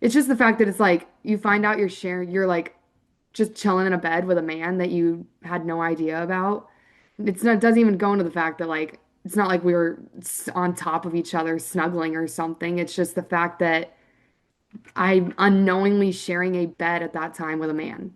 it's just the fact that it's like you find out you're like just chilling in a bed with a man that you had no idea about. It's not, it doesn't even go into the fact that like it's not like we were on top of each other snuggling or something. It's just the fact that I'm unknowingly sharing a bed at that time with a man.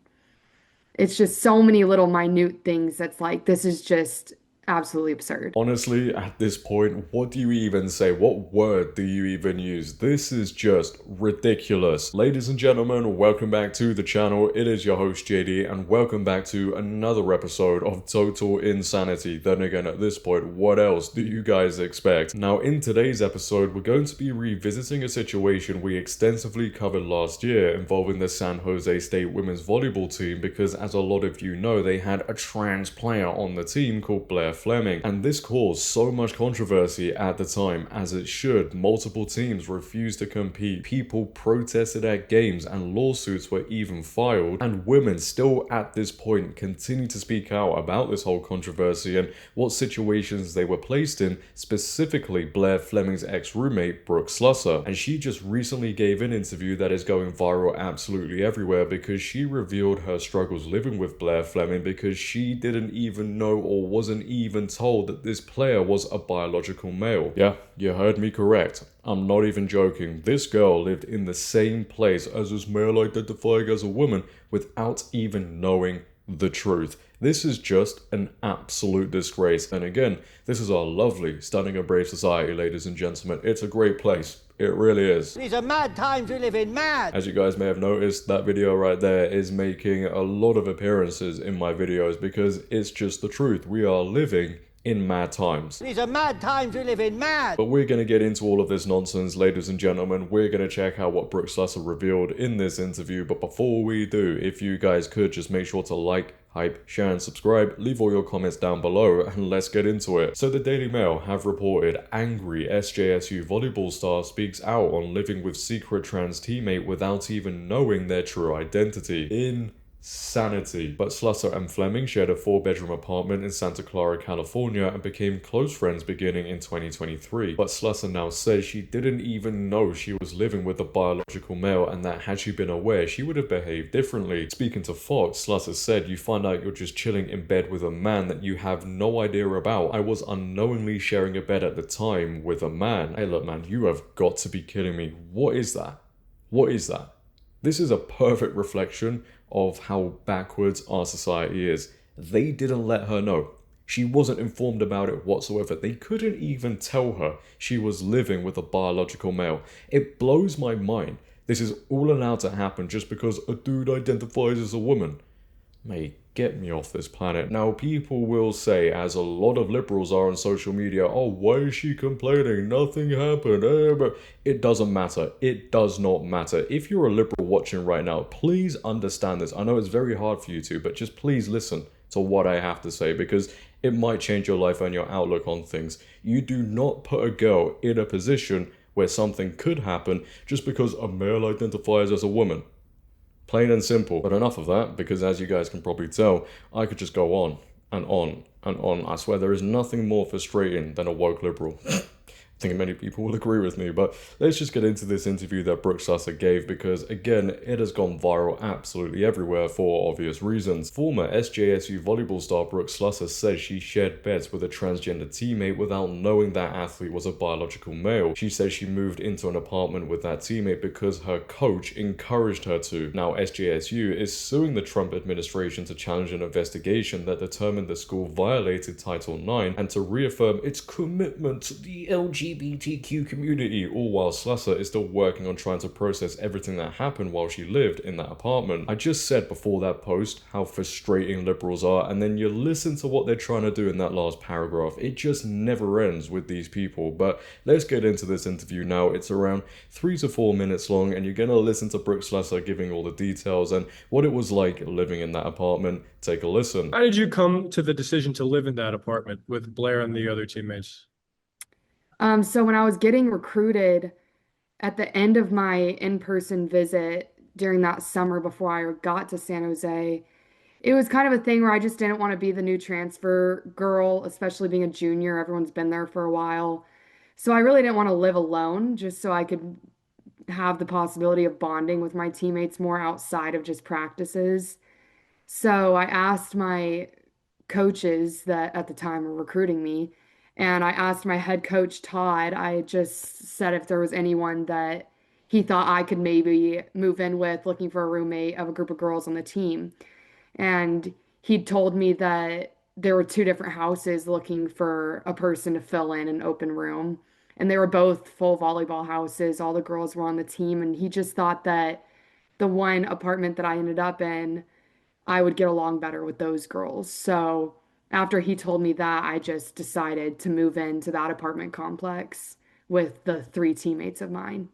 It's just so many little minute things that's like this is just absolutely absurd. Honestly, at this point, what do you even say? What word do you even use? This is just ridiculous. Ladies and gentlemen, welcome back to the channel. It is your host JD, and welcome back to another episode of Total Insanity. Then again, at this point, what else do you guys expect? Now, in today's episode, we're going to be revisiting a situation we extensively covered last year involving the San Jose State women's volleyball team, because as a lot of you know, they had a trans player on the team called Blaire Fleming, and this caused so much controversy at the time, as it should. Multiple teams refused to compete, people protested at games, and lawsuits were even filed, and women still at this point continue to speak out about this whole controversy and what situations they were placed in, specifically Blaire Fleming's ex-roommate Brooke Slusser. And she just recently gave an interview that is going viral absolutely everywhere, because she revealed her struggles living with Blaire Fleming, because she didn't even know or wasn't even told that this player was a biological male. Yeah, you heard me correct. I'm not even joking. This girl lived in the same place as this male identifying as a woman without even knowing the truth. This is just an absolute disgrace. And again, this is our lovely, stunning and brave society, ladies and gentlemen. It's a great place. It really is. These are mad times we live in, mad! As you guys may have noticed, that video right there is making a lot of appearances in my videos, because it's just the truth. We are living in mad times. These are mad times we live in, mad! But we're going to get into all of this nonsense, ladies and gentlemen. We're going to check out what Brooke Slusser revealed in this interview. But before we do, if you guys could just make sure to like, hype, share and subscribe, leave all your comments down below, and let's get into it. So the Daily Mail have reported angry SJSU volleyball star speaks out on living with secret trans teammate without even knowing their true identity. Insanity. But Slusser and Fleming shared a 4-bedroom apartment in Santa Clara, California, and became close friends beginning in 2023. But Slusser now says she didn't even know she was living with a biological male, and that had she been aware, she would have behaved differently. Speaking to Fox, Slusser said, "You find out you're just chilling in bed with a man that you have no idea about. I was unknowingly sharing a bed at the time with a man." Hey look man, you have got to be kidding me. What is that? What is that? This is a perfect reflection of how backwards our society is. They didn't let her know. She wasn't informed about it whatsoever. They couldn't even tell her she was living with a biological male. It blows my mind. This is all allowed to happen just because a dude identifies as a woman. May get me off this planet. Now, people will say, as a lot of liberals are on social media, "Oh, why is she complaining? Nothing happened." But it doesn't matter. It does not matter. If you're a liberal watching right now, please understand this. I know it's very hard for you to, but just please listen to what I have to say, because it might change your life and your outlook on things. You do not put a girl in a position where something could happen just because a male identifies as a woman. Plain and simple. But enough of that, because as you guys can probably tell, I could just go on and on and on. I swear there is nothing more frustrating than a woke liberal. I think many people will agree with me, but let's just get into this interview that Brooke Slusser gave, because again, it has gone viral absolutely everywhere for obvious reasons. Former SJSU volleyball star Brooke Slusser says she shared beds with a transgender teammate without knowing that athlete was a biological male. She says she moved into an apartment with that teammate because her coach encouraged her to. Now, SJSU is suing the Trump administration to challenge an investigation that determined the school violated Title IX and to reaffirm its commitment to the LGBTQ community, all while Slusser is still working on trying to process everything that happened while she lived in that apartment. I just said before that post how frustrating liberals are, and then you listen to what they're trying to do in that last paragraph. It just never ends with these people. But let's get into this interview now. It's around 3 to 4 minutes long, and you're gonna listen to Brooke Slusser giving all the details and what it was like living in that apartment. Take a listen. How did you come to the decision to live in that apartment with Blaire and the other teammates? So when I was getting recruited at the end of my in-person visit during that summer before I got to San Jose, it was kind of a thing where I just didn't want to be the new transfer girl, especially being a junior. Everyone's been there for a while. So I really didn't want to live alone just so I could have the possibility of bonding with my teammates more outside of just practices. So I asked my coaches that at the time were recruiting me, and I asked my head coach, Todd, I just said if there was anyone that he thought I could maybe move in with, looking for a roommate of a group of girls on the team. And he told me that there were two different houses looking for a person to fill in an open room. And they were both full volleyball houses. All the girls were on the team. And he just thought that the one apartment that I ended up in, I would get along better with those girls. So after he told me that, I just decided to move into that apartment complex with the three teammates of mine.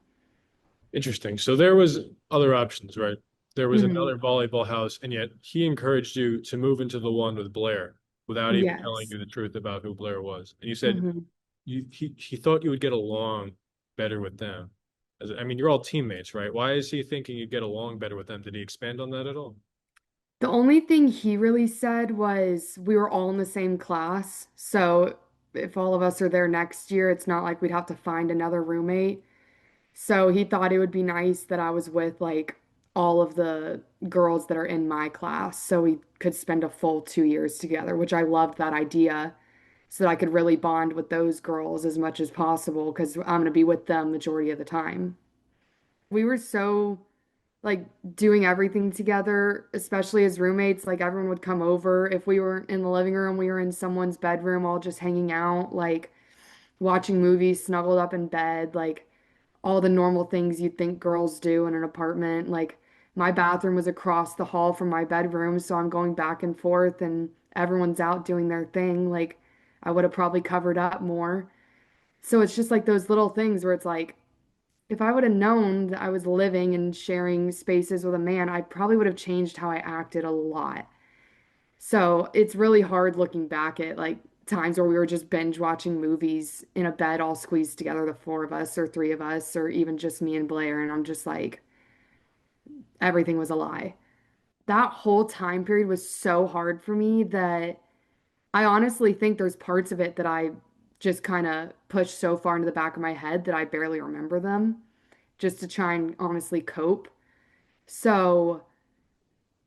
Interesting. So there was other options, right? There was Hmm. another volleyball house, and yet he encouraged you to move into the one with Blaire without even telling Yes. you the truth about who Blaire was. And you said Hmm. he thought you would get along better with them. I mean, you're all teammates, right? Why is he thinking you'd get along better with them? Did he expand on that at all? The only thing he really said was we were all in the same class. So if all of us are there next year, it's not like we'd have to find another roommate. So he thought it would be nice that I was with like all of the girls that are in my class so we could spend a full 2 years together, which I loved that idea so that I could really bond with those girls as much as possible because I'm going to be with them majority of the time. We were so like doing everything together, especially as roommates. Like everyone would come over. If we were in the living room, we were in someone's bedroom, all just hanging out, like watching movies, snuggled up in bed, like all the normal things you'd think girls do in an apartment. Like my bathroom was across the hall from my bedroom, so I'm going back and forth and everyone's out doing their thing. Like I would have probably covered up more. So it's just like those little things where it's like, if I would have known that I was living and sharing spaces with a man, I probably would have changed how I acted a lot. So it's really hard looking back at like times where we were just binge watching movies in a bed all squeezed together, the four of us or three of us, or even just me and Blaire. And I'm just like, everything was a lie. That whole time period was so hard for me that I honestly think there's parts of it that I just kind of pushed so far into the back of my head that I barely remember them just to try and honestly cope. So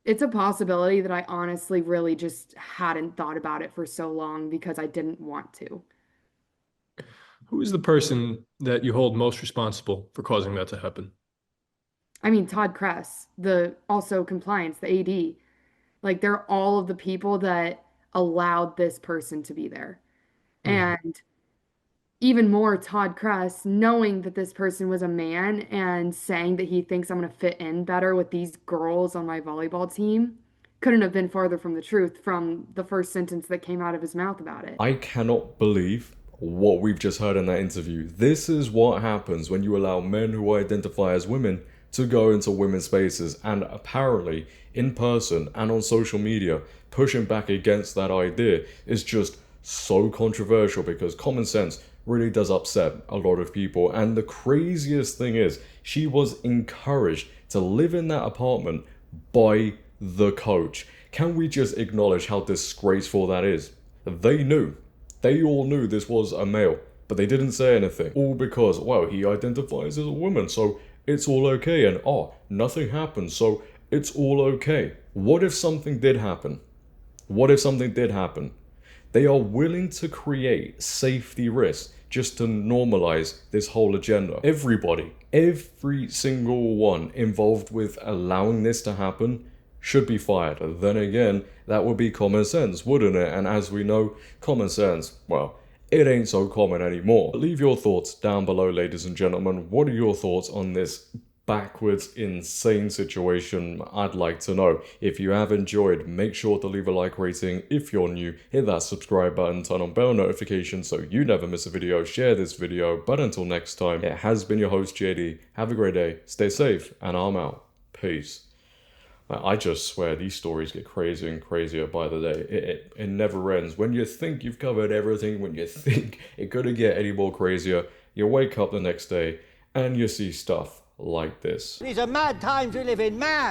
it's a possibility that I honestly really just hadn't thought about it for so long because I didn't want to. Who is the person that you hold most responsible for causing that to happen? I mean, Todd Kress, the also compliance, the AD, like they're all of the people that allowed this person to be there. Mhm. And even more, Todd Kress, knowing that this person was a man and saying that he thinks I'm going to fit in better with these girls on my volleyball team, couldn't have been farther from the truth from the first sentence that came out of his mouth about it. I cannot believe what we've just heard in that interview. This is what happens when you allow men who identify as women to go into women's spaces, and apparently in person and on social media pushing back against that idea is just so controversial because common sense really does upset a lot of people. And the craziest thing is she was encouraged to live in that apartment by the coach. Can we just acknowledge how disgraceful that is? They knew. They all knew this was a male, but they didn't say anything. All because, well, he identifies as a woman, so it's all okay. And oh, nothing happened, so it's all okay. What if something did happen? What if something did happen? They are willing to create safety risks just to normalize this whole agenda. Everybody, every single one involved with allowing this to happen should be fired. Then again, that would be common sense, wouldn't it? And as we know, common sense, well, it ain't so common anymore. Leave your thoughts down below, ladies and gentlemen. What are your thoughts on this backwards, insane situation? I'd like to know. If you have enjoyed, make sure to leave a like rating. If you're new, hit that subscribe button, turn on bell notifications so you never miss a video, share this video. But until next time, it has been your host JD. Have a great day, stay safe, and I'm out. Peace. I just swear these stories get crazier and crazier by the day. It never ends. When you think you've covered everything, when you think it couldn't get any more crazier, you wake up the next day and you see stuff like this. These are mad times we live in, mad!